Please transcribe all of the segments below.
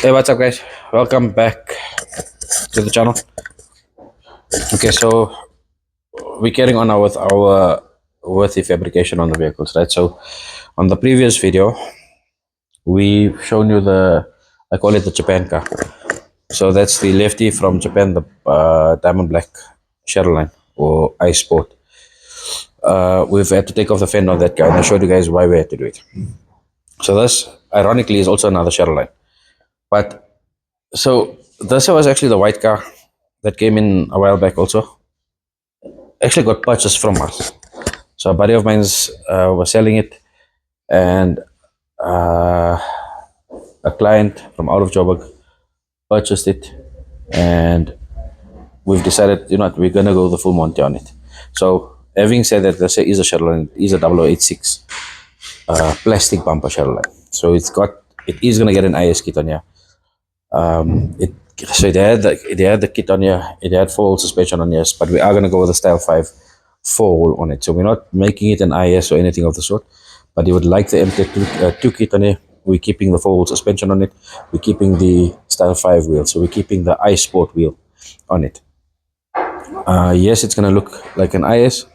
Hey, what's up, guys? Welcome back to the channel. Okay, so we're carrying on now with our with the fabrication on the vehicles, right? So on the previous video, we've shown you I call it the Japan car. So that's the lefty from Japan, the diamond black Shadow line or ice sport. We've had to take off the fender on that car, and I showed you guys why we had to do it. So this, ironically, is also another Shadow line. But so this was actually the white car that came in a while back also. Actually got purchased from us. So a buddy of mine was selling it, and a client from out of Joburg purchased it, and we've decided, you know what, we're gonna go the full Monty on it. So having said that, this is a shuttle line. It is a 0086 plastic bumper shuttle line. So it is gonna get an IS kit on here. It had the kit on here. It had 4-hole suspension on here, but we are gonna go with a Style 5 4-hole on it. So we're not making it an IS or anything of the sort, but you would like the MT2 kit on here. We're keeping the 4-hole suspension on it. We're keeping the Style 5 wheel. So we're keeping the ice sport wheel on it. Yes, it's gonna look like an IS,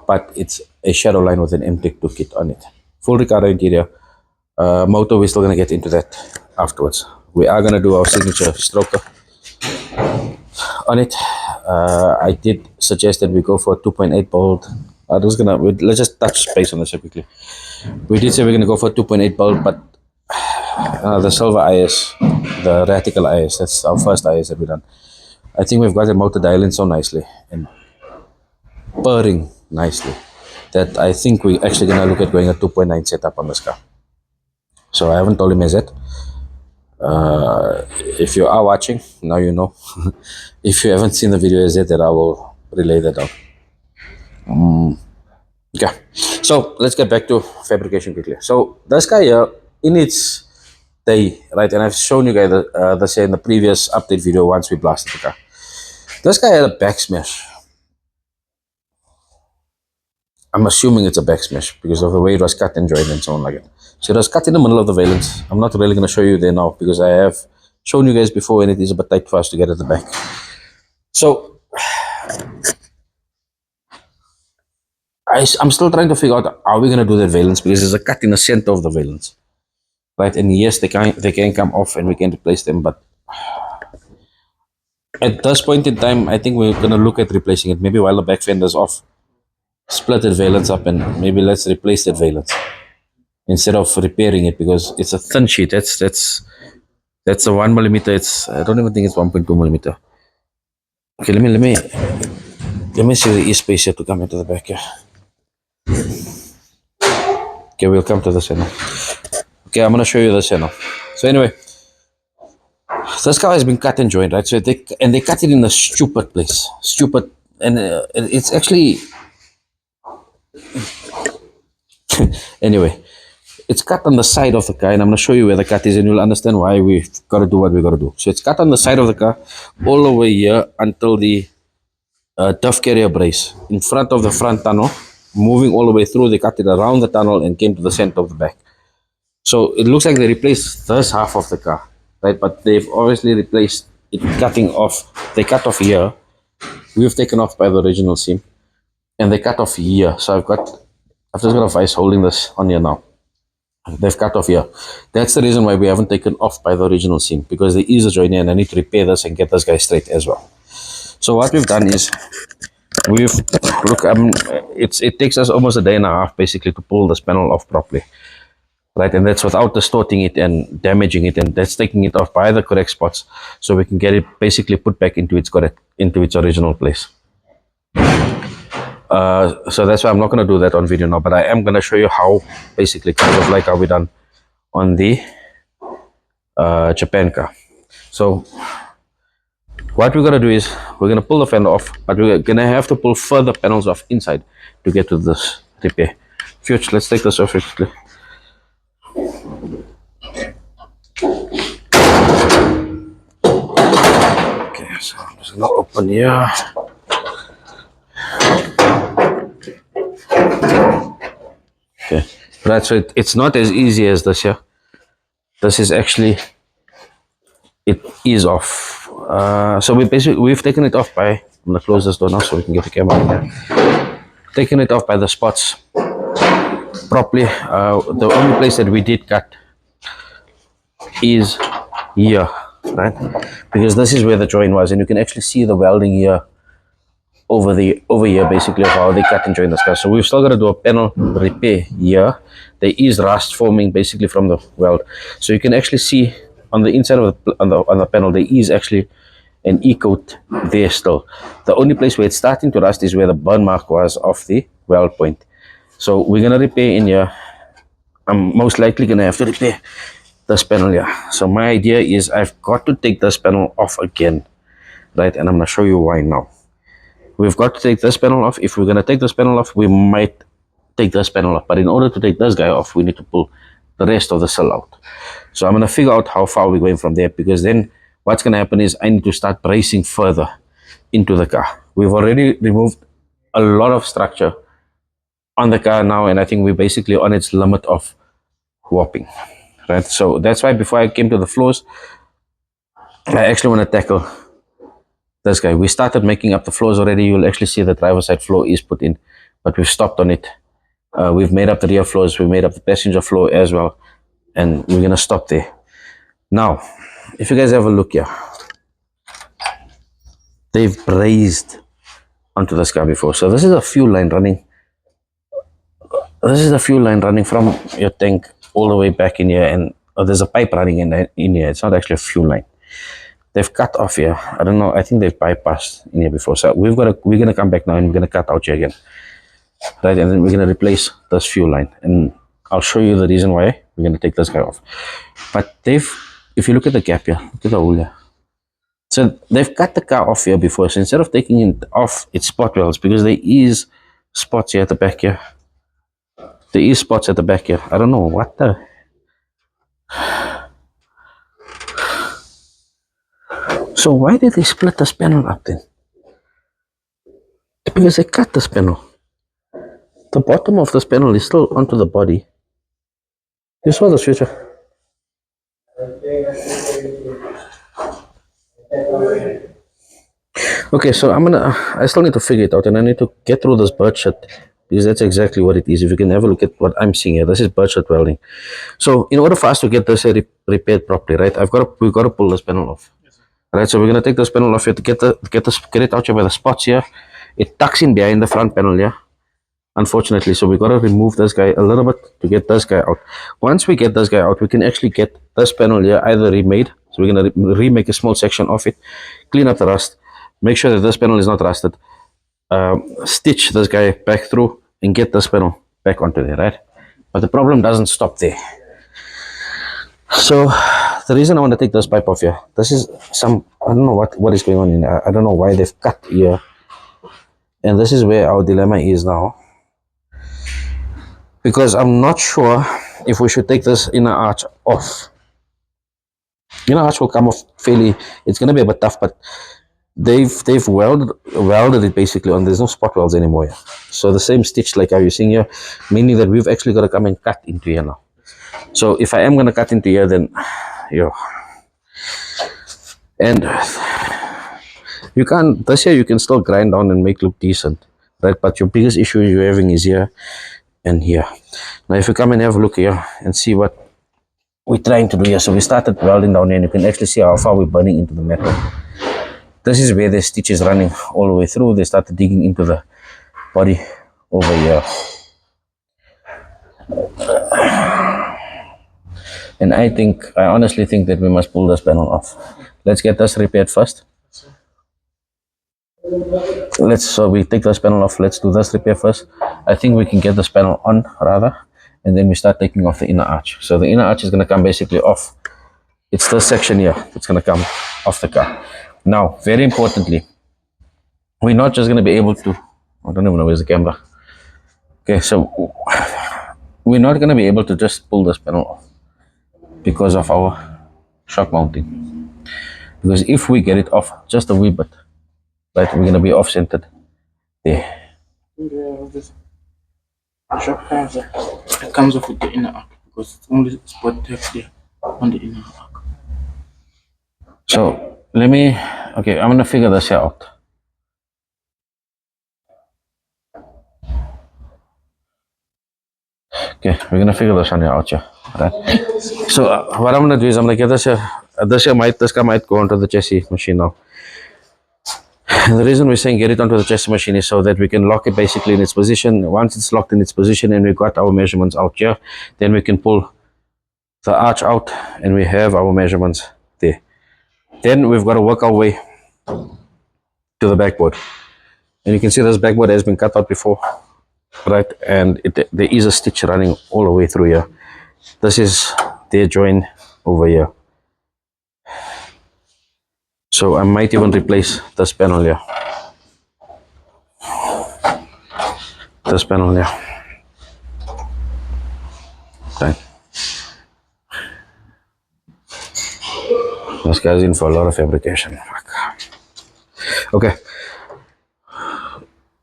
but it's a Shadow line with an MT2 kit on it. Full Ricardo interior. Motor, we're still gonna get into that afterwards. We are gonna do our signature stroker on it. I did suggest that we go for a 2.8 bolt. Let's just touch base on this quickly. We did say we're gonna go for a 2.8 bolt, but the silver IS, the Ratical IS, that's our first IS that we've done. I think we've got the motor dialed in so nicely and purring nicely that I think we're actually gonna look at going a 2.9 setup on this car. So I haven't told him as yet. If you are watching, now you know. If you haven't seen the video as yet, then I will relay that out. Okay, so let's get back to fabrication quickly. So this guy here, in its day, right, and I've shown you guys this in the previous update video once we blasted the car. This guy had a back smash. I'm assuming it's a back smash because of the way it was cut and joined and so on like that. So it was cut in the middle of the valence. I'm not really going to show you there now because I have shown you guys before and it is a bit tight for us to get at the back. So I'm still trying to figure out how we're going to do that valence because there's a cut in the center of the valence. Right, and yes, they can come off and we can replace them, but at this point in time, I think we're going to look at replacing it. Maybe while the back fender's off, split that valence up and maybe let's replace that valence instead of repairing it because it's a thin sheet. That's a 1mm. I don't even think it's 1.2mm. Okay, let me see the e-space here to come into the back here. Okay, we'll come to this here now. Okay, I'm gonna show you this here now. So anyway, this car has been cut and joined, right? So they cut it in a stupid place, and it's actually anyway, it's cut on the side of the car, and I'm going to show you where the cut is, and you'll understand why we've got to do what we got to do. So it's cut on the side of the car, all the way here until the duff carrier brace in front of the front tunnel, moving all the way through. They cut it around the tunnel and came to the center of the back. So it looks like they replaced this half of the car, right? But they've obviously replaced it cutting off. They cut off here. We've taken off by the original seam, and they cut off here. So I've just got a vice holding this on here now. They've cut off here. That's the reason why we haven't taken off by the original seam, because there is a joint here and I need to repair this and get this guy straight as well. So what we've done is it takes us almost a day and a half basically to pull this panel off properly, right? And that's without distorting it and damaging it, and that's taking it off by the correct spots so we can get it basically put back into its original place. So that's why I'm not going to do that on video now, but I am going to show you how basically kind of like how we done on the Japan car. So what we're going to do is we're going to pull the fender off, but we're going to have to pull further panels off inside to get to this repair. Future, let's take this off quickly. Okay, so I'm just going to open here. Okay, right, so it's not as easy as this here. This is actually it is off. So we've taken it off by, I'm gonna close this door now so we can get the camera in here. Taken it off by the spots properly. The only place that we did cut is here, right? Because this is where the joint was, and you can actually see the welding here over here, basically, of how they cut and join this car. So we've still got to do a panel repair here. There is rust forming basically from the weld, so you can actually see on the inside of on the panel there is actually an e-coat there still. The only place where it's starting to rust is where the burn mark was of the weld point. So we're gonna repair in here. I'm most likely gonna have to repair this panel here. So my idea is I've got to take this panel off again, right? And I'm gonna show you why now. We've got to take this panel off. If we're gonna take this panel off, we might take this panel off. But in order to take this guy off, we need to pull the rest of the sill out. So I'm gonna figure out how far we're going from there, because then what's gonna happen is I need to start bracing further into the car. We've already removed a lot of structure on the car now, and I think we're basically on its limit of warping, right? So that's why before I came to the floors, I actually want to tackle this guy. We started making up the floors already. You'll actually see the driver's side floor is put in, but we've stopped on it. We've made up the rear floors, we made up the passenger floor as well, and we're gonna stop there. Now, if you guys have a look here, they've brazed onto this car before. So this is a fuel line running. This is a fuel line running from your tank all the way back in here, and there's a pipe running in here. It's not actually a fuel line. They've cut off here. I don't know. I think they've bypassed in here before. So we're gonna come back now and we're gonna cut out here again, right? And then we're gonna replace this fuel line, and I'll show you the reason why we're gonna take this guy off. But if you look at the gap here, look at the hole here. So they've cut the car off here before. So instead of taking it off, it's spot welds, because there is spots here at the back here. There is spots at the back here. I don't know what the. So why did they split this panel up then? Because they cut this panel. The bottom of this panel is still onto the body. You saw the switcher. Okay, so I still need to figure it out, and I need to get through this bird shit, because that's exactly what it is. If you can have a look at what I'm seeing here, this is bird shit welding. So in order for us to get this repaired properly, right, we've got to pull this panel off. Right, so we're gonna take this panel off here to get it out here by the spots here. It tucks in behind the front panel here, unfortunately. So we gotta remove this guy a little bit to get this guy out. Once we get this guy out, we can actually get this panel here either remade. So we're gonna remake a small section of it, clean up the rust, make sure that this panel is not rusted, stitch this guy back through, and get this panel back onto there, right? But the problem doesn't stop there. So the reason I want to take this pipe off here, this is I don't know what is going on in there. I don't know why they've cut here, and this is where our dilemma is now, because I'm not sure if we should take this inner arch off. Inner arch will come off fairly. It's going to be a bit tough, but they've welded it basically on. There's no spot welds anymore here. So the same stitch like how you're seeing here, meaning that we've actually got to come and cut into here now. So if I am going to cut into here, then and you can't, this here you can still grind down and make look decent, right? But your biggest issue you're having is here and here. Now if you come and have a look here and see what we're trying to do here. So we started welding down here, and you can actually see how far we're burning into the metal. This is where the stitch is running all the way through. They started digging into the body over here. And I honestly think that we must pull this panel off. Let's get this repaired first. So we take this panel off. Let's do this repair first. I think we can get this panel on rather, and then we start taking off the inner arch. So the inner arch is going to come basically off. It's this section here that's going to come off the car. Now, very importantly, we're not just going to be able to, I don't even know where's the camera. Okay, so we're not going to be able to just pull this panel off because of our shock mounting. Because if we get it off just a wee bit, right, we're going to be off-centered there. This shock has it comes off with the inner arc, because it's only spot text there on the inner arc. So let me, okay, I'm gonna figure this here out. Okay, we're gonna figure this one here out, yeah. Right. So what I'm gonna do is I'm gonna get this here. This guy might go onto the chassis machine now. And the reason we're saying get it onto the chassis machine is so that we can lock it basically in its position. Once it's locked in its position and we got our measurements out here, then we can pull the arch out and we have our measurements there. Then we've got to work our way to the backboard. And you can see this backboard has been cut out before, right? And there is a stitch running all the way through here. This is their join over here. So I might even replace this panel here. This panel here. Right. This guy's in for a lot of fabrication. Okay.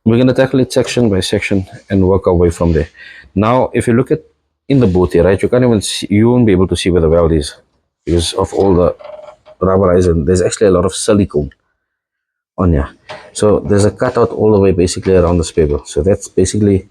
We're going to tackle it section by section and work our way from there. Now, if you look at in the boot here, right, you can't even see, you won't be able to see where the weld is because of all the rubberized, and there's actually a lot of silicone on here. So there's a cutout all the way basically around the spindle. So that's basically,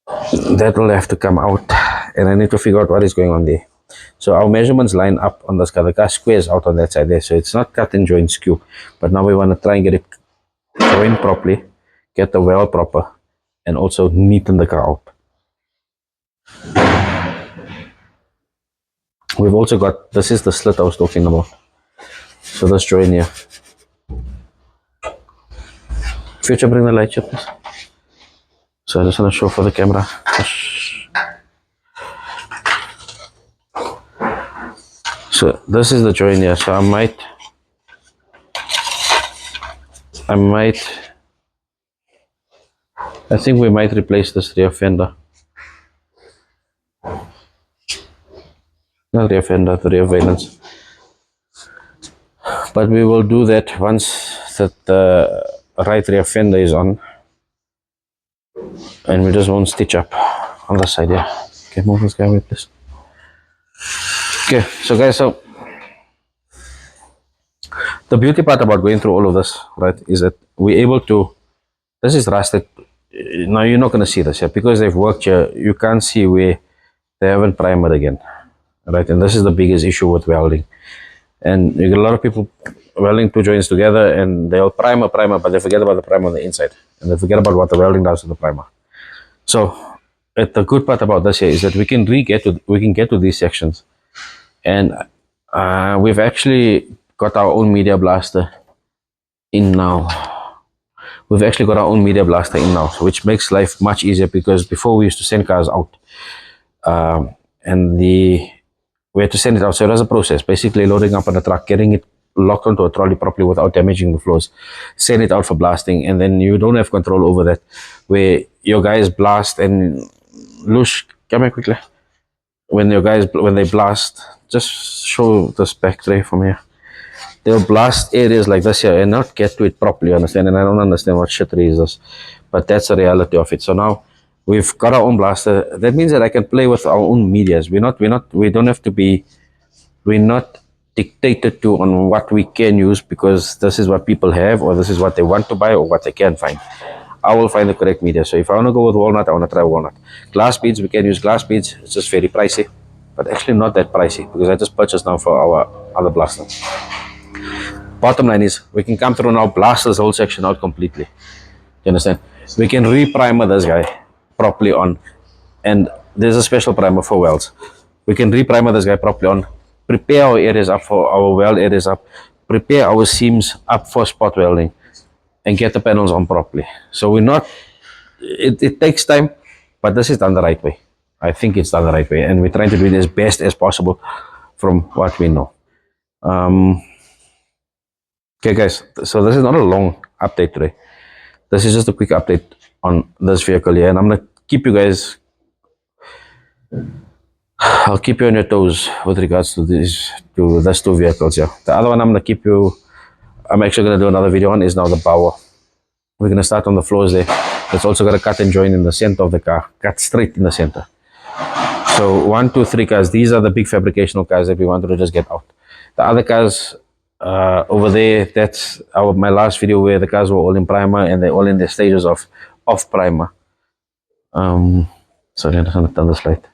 that will have to come out, and I need to figure out what is going on there. So our measurements line up on this car. The car squares out on that side there, so it's not cut and joint skew. But now we want to try and get it joined properly, get the weld proper, and also neaten the car out. We've also got, this is the slit I was talking about. So this join here. Future, bring the light here, please. So I just want to show for the camera. So this is the join here. So I think we might replace this rear fender. Not rear fender, the rear valence. But we will do that once that the right rear fender is on. And we just won't stitch up on the side here. Okay, move this guy away, please. Okay, so guys, so the beauty part about going through all of this, right, is that we're able to, this is rusted. Now you're not going to see this here because they've worked here. You can't see where they haven't primed again, right? And this is the biggest issue with welding. And you get a lot of people welding two joints together and they'll primer, but they forget about the primer on the inside. And they forget about what the welding does to the primer. So the good part about this here is that we can get to these sections. And we've actually got our own media blaster in now. We've actually got our own media blaster in now, which makes life much easier because before we used to send cars out and we had to send it out. So it was a process, basically loading up on a truck, getting it locked onto a trolley properly without damaging the floors, send it out for blasting, and then you don't have control over that, where your guys blast and Lush, come here quickly. When they blast, just show this back tray from here. They'll blast areas like this here and not get to it properly, understand? And I don't understand what shittery is this, but that's the reality of it. So now we've got our own blaster. That means that I can play with our own medias. We don't have to be, we're not dictated to on what we can use because this is what people have or this is what they want to buy or what they can find. I will find the correct media. So if I want to go with walnut, I want to try walnut. Glass beads, we can use glass beads. It's just very pricey, but actually not that pricey because I just purchased now for our other blaster. Bottom line is we can come through now, blast this whole section out completely. You understand? We can re-primer this guy properly on, and there's a special primer for welds. We can re-primer this guy properly on, prepare our areas up for our weld areas up, prepare our seams up for spot welding, and get the panels on properly. So we're not, it takes time, but this is done the right way. I think it's done the right way, and we're trying to do it as best as possible from what we know. Okay guys, so this is not a long update today. This is just a quick update on this vehicle here, and I'm gonna keep you guys, I'll keep you on your toes with regards to these two vehicles here. The other one I'm actually gonna do another video on is now the power. We're gonna start on the floors there. It's also got a cut and join in the center of the car, cut straight in the center. So 1, 2, 3 cars, these are the big fabricational cars that we wanted to just get out. The other cars over there, that's my last video where the cars were all in primer and they're all in the stages of primer. Sorry, I'm just gonna turn this light.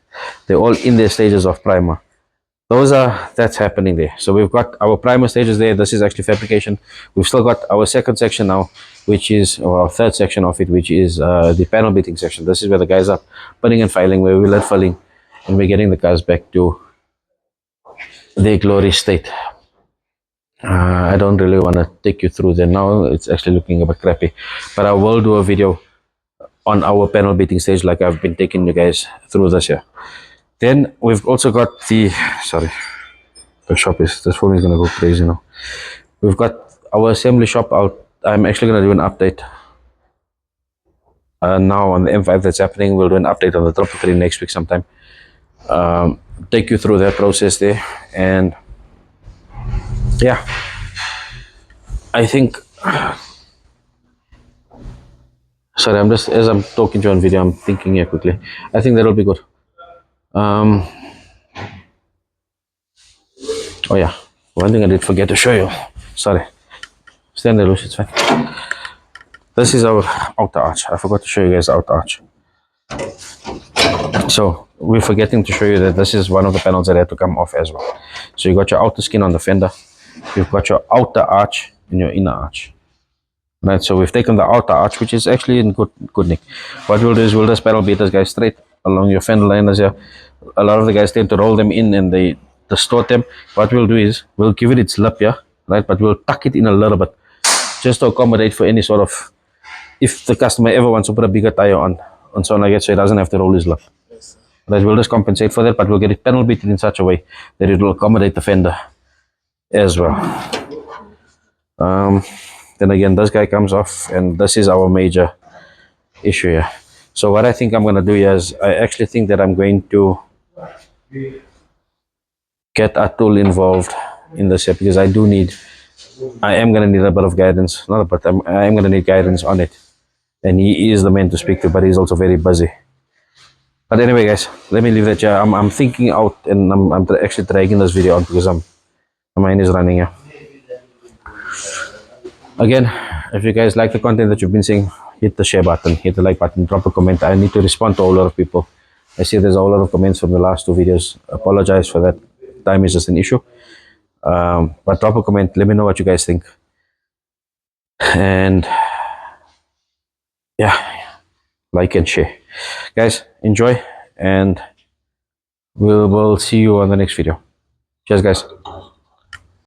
They're all in their stages of primer. That's happening there. So we've got our primer stages there. This is actually fabrication. We've still got our second section now, which is, or our third section of it, which is the panel beating section. This is where the guys are putting and filing, where we're lead filling, and we're getting the cars back to their glory state. I don't really want to take you through there now. It's actually looking a bit crappy, but I will do a video on our panel beating stage like I've been taking you guys through this year. Then we've also got the, sorry, the shop is, this phone is going to go crazy now. We've got our assembly shop out. I'm actually going to do an update now on the M5 that's happening. We'll do an update on the 333 next week sometime. Take you through that process there. And yeah, I think, sorry, I'm just, as I'm talking to you on video, I'm thinking here quickly. I think that'll be good. Oh yeah, one thing I did forget to show you. Sorry, stand there, Lucy, it's fine. This is our outer arch. I forgot to show you guys the outer arch. So we're forgetting to show you that this is one of the panels that had to come off as well. So you got your outer skin on the fender, you've got your outer arch and your inner arch. Right, so we've taken the outer arch, which is actually in good nick. What we'll do is we'll just panel beat this guy straight along your fender liners here. A lot of the guys tend to roll them in and they distort them. What we'll do is we'll give it its lip here, right? But we'll tuck it in a little bit just to accommodate for any sort of, if the customer ever wants to put a bigger tire on something like that, so he doesn't have to roll his lip. Right, we'll just compensate for that, but we'll get it panel beaten in such a way that it will accommodate the fender as well. Then again, this guy comes off, and this is our major issue here. So what I think I'm going to do is, I actually think that I'm going to get a tool involved in this here, because I am going to need a bit of guidance. Not a bit, I am going to need guidance on it. And he is the man to speak to, but he's also very busy. But anyway, guys, let me leave that here. I'm thinking out, and I'm actually dragging this video on because my mind is running here. Again, if you guys like the content that you've been seeing, hit the share button, hit the like button, drop a comment. I need to respond to a lot of people. I see there's a whole lot of comments from the last two videos. Apologize for that. Time is just an issue. But drop a comment. Let me know what you guys think. And yeah, like and share. Guys, enjoy, and we'll see you on the next video. Cheers, guys.